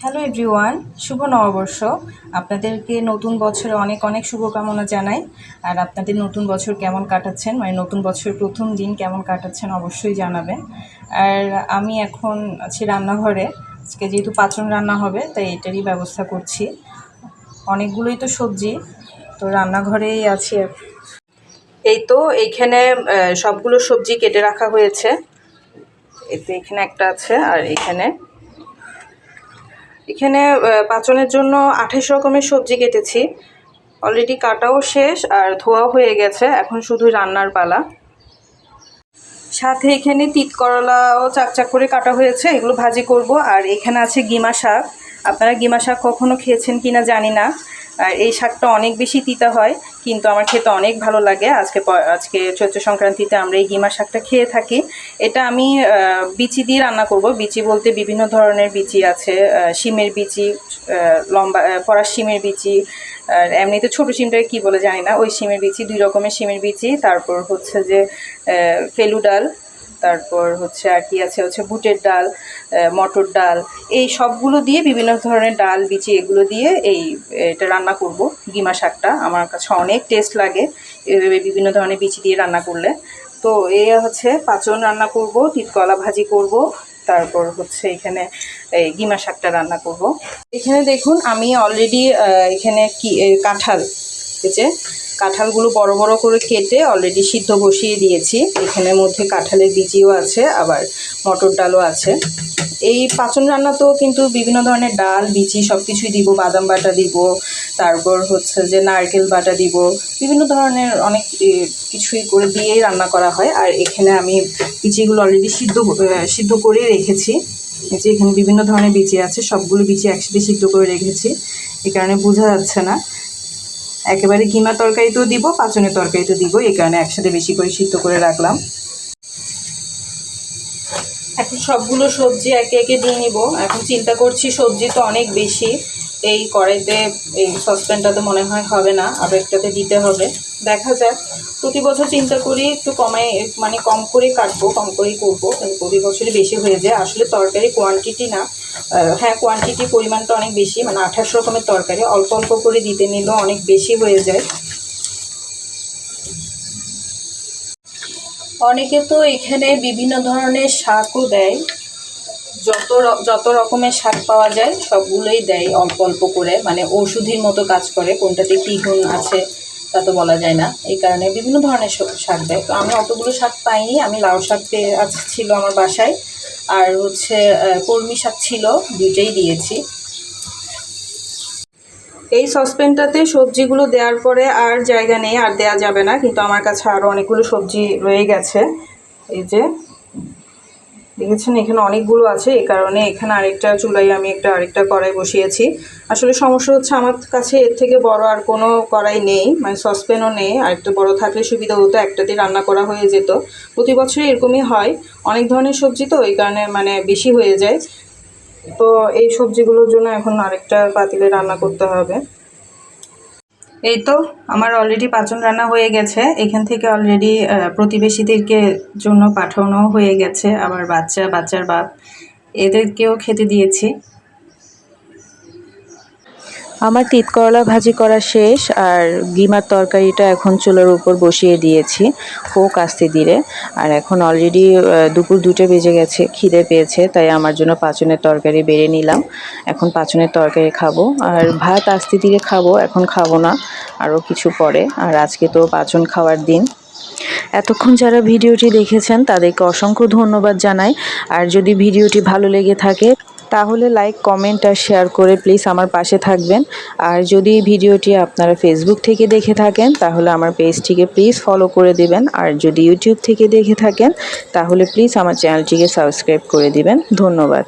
Hello everyone, শুভ নববর্ষ। আপনাদেরকে নতুন বছরে অনেক অনেক শুভকামনা জানাই। আর আপনাদের নতুন বছর কেমন কাটাচ্ছেন, মানে নতুন বছরের প্রথম দিন কেমন কাটাচ্ছেন অবশ্যই জানাবেন। আর আমি এখন আছি রান্নাঘরে। আজকে যেহেতু পাঁচন রান্না হবে তাই এটারই ব্যবস্থা করছি। অনেকগুলোই তো সবজি, তো রান্নাঘরেই আছি। এই তো এইখানে সবগুলো সবজি কেটে রাখা হয়েছে। এতে এখানে একটা আছে, আর এখানে পাঁচনের জন্য 28 রকমের সবজি কেটেছি। অলরেডি কাটাও শেষ আর ধোয়াও হয়ে গেছে, এখন শুধু রান্নার পালা। সাথে এখানে তিত করলাও চাকচাক করে কাটা হয়েছে, এগুলো ভাজি করব। আর এখানে আছে গিমা শাক। আপনারা গিমা শাক কখনো খেয়েছেন কিনা জানি না। আর এই শাকটা অনেক বেশি তিতা হয়, কিন্তু আমার খেতে অনেক ভালো লাগে। আজকে চৈত্র সংক্রান্তিতে আমরা এই গিমা শাকটা খেয়ে থাকি। এটা আমি বিচি দিয়ে রান্না করব। বিচি বলতে বিভিন্ন ধরনের বিচি আছে, শিমের বিচি, লম্বা ফরাস শিমের বিচি, আর এমনিতে ছোটো শিমটাকে কী বলে জানি না, ওই শিমের বিচি, 2 রকমের শিমের বিচি। তারপর হচ্ছে যে ফেলু ডাল, তারপর হচ্ছে আর কি আছে হচ্ছে বুটের ডাল, মটর ডাল, এই সবগুলো দিয়ে বিভিন্ন ধরনের ডাল বিচি এগুলো দিয়ে এটা রান্না করব। গিমা শাকটা আমার কাছে অনেক টেস্ট লাগে এভাবে বিভিন্ন ধরনের বিচি দিয়ে রান্না করলে। তো এই হচ্ছে পাঁচন রান্না করব, তিতকলা ভাজি করব, তারপর হচ্ছে এখানে এই গিমা শাকটা রান্না করব। এখানে দেখুন আমি অলরেডি এখানে কাঁঠাল, এই যে কাঁঠালগুলো বড় বড় করে কেটে অলরেডি সিদ্ধ বসিয়ে দিয়েছি। এখানের মধ্যে কাঁঠালের বিচিও আছে, আবার মটর ডালও আছে। এই পাঁচন রান্নাতেও কিন্তু বিভিন্ন ধরনের ডাল বিচি সব কিছুই দিব, বাদাম বাটা দিব, তারপর হচ্ছে যে নারকেল বাটা দিব, বিভিন্ন ধরনের অনেক কিছুই করে দিয়েই রান্না করা হয়। আর এখানে আমি বিচিগুলো অলরেডি সিদ্ধ করে রেখেছি। এই যে এখানে বিভিন্ন ধরনের বিচি আছে, সবগুলো বিচি একসাথে সিদ্ধ করে রেখেছি, এই কারণে বোঝা যাচ্ছে না। একেবারে কিমা তরকারিতেও দিব, পাঁচনের তরকারিতেও দিব, এই কারণে একসাথে বেশি করে সিদ্ধ করে রাখলাম। এখন সবগুলো সবজি একে একে দিয়ে নিব। এখন চিন্তা করছি সবজি তো অনেক বেশি, এই কড়াইতে এই সসপ্যানটাতে মনে হয় হবে না, আবার একটাতে দিতে হবে। দেখা যাক, প্রতি বছর চিন্তা করি একটু মানে কম করে কাটবো, কম করেই করবো, প্রতি বছরই বেশি হয়ে যায়। আসলে তরকারি কোয়ান্টিটি না, হ্যাঁ কোয়ান্টিটি পরিমাণটা অনেক বেশি, মানে 28 রকমের তরকারি অল্প অল্প করে দিতে নিলেও অনেক বেশি হয়ে যায়। অনেকে তো এখানে বিভিন্ন ধরনের শাকও দেয়, যত রকমের শাক পাওয়া যায় সবগুলোই দেয় অল্প অল্প করে, মানে ওষুধের মতো কাজ করে। কোনটাতে কী গুণ আছে তা তো বলা যায় না, এই কারণে বিভিন্ন ধরনের শাক দেয়। তো আমি অতগুলো শাক পাইনি, আমি লাউ শাক ছিল আমার বাসায়, আর হচ্ছে কলমি শাক ছিল, দুইটাই দিয়েছি। এই সসপ্যানটাতে সবজিগুলো দেওয়ার পরে আর জায়গা নেই, আর দেওয়া যাবে না, কিন্তু আমার কাছে আরও অনেকগুলো সবজি রয়ে গেছে। এই যে দেখেছেন এখানে অনেকগুলো আছে, এই কারণে এখানে আরেকটা চুলায় আমি আরেকটা কড়াই বসিয়েছি। আসলে সমস্যা হচ্ছে আমার কাছে এর থেকে বড় আর কোনো কড়াই নেই, মানে সসপ্যানও নেই। আরেকটা বড় থাকলে সুবিধা হতো, একটাতে রান্না করা হয়ে যেত। প্রতি বছরই এরকমই হয়, অনেক ধরনের সবজি তো এই কারণে মানে বেশি হয়ে যায়। তো এই সবজিগুলোর জন্য এখন আরেকটা পাতিলে রান্না করতে হবে। এই তো আমার অলরেডি পাঁচন রান্না হয়ে গেছে। এখান থেকে অলরেডি প্রতিবেশীদেরকে জন্য পাঠানো হয়ে গেছে, আবার বাচ্চার বাপ এদেরকেও খেতে দিয়েছি। আমার তিত করলা ভাজি করা শেষ, আর গিমার তরকারিটা এখন চুলার উপর বসিয়ে দিয়েছি হোক আস্তে ধীরে। আর এখন অলরেডি দুপুর 2টা বেজে গেছে, খিদে পেয়েছে, তাই আমার জন্য পাঁচনের তরকারি বেড়ে নিলাম। এখন পাঁচনের তরকারি খাবো, আর ভাত আস্তে ধীরে খাবো, এখন খাবো না, আরও কিছু পরে। আর আজকে তো পাঁচন খাওয়ার দিন। এতক্ষণ যারা ভিডিওটি দেখেছেন তাদেরকে অসংখ্য ধন্যবাদ জানাই। আর যদি ভিডিওটি ভালো লেগে থাকে তাহলে লাইক কমেন্ট আর শেয়ার করে প্লিজ আমার পাশে থাকবেন। আর যদি ভিডিওটি আপনারা ফেসবুক থেকে দেখে থাকেন তাহলে আমার পেজটিকে প্লিজ ফলো করে দিবেন। আর যদি ইউটিউব থেকে দেখে থাকেন তাহলে প্লিজ আমার চ্যানেলটিকে সাবস্ক্রাইব করে দিবেন। ধন্যবাদ।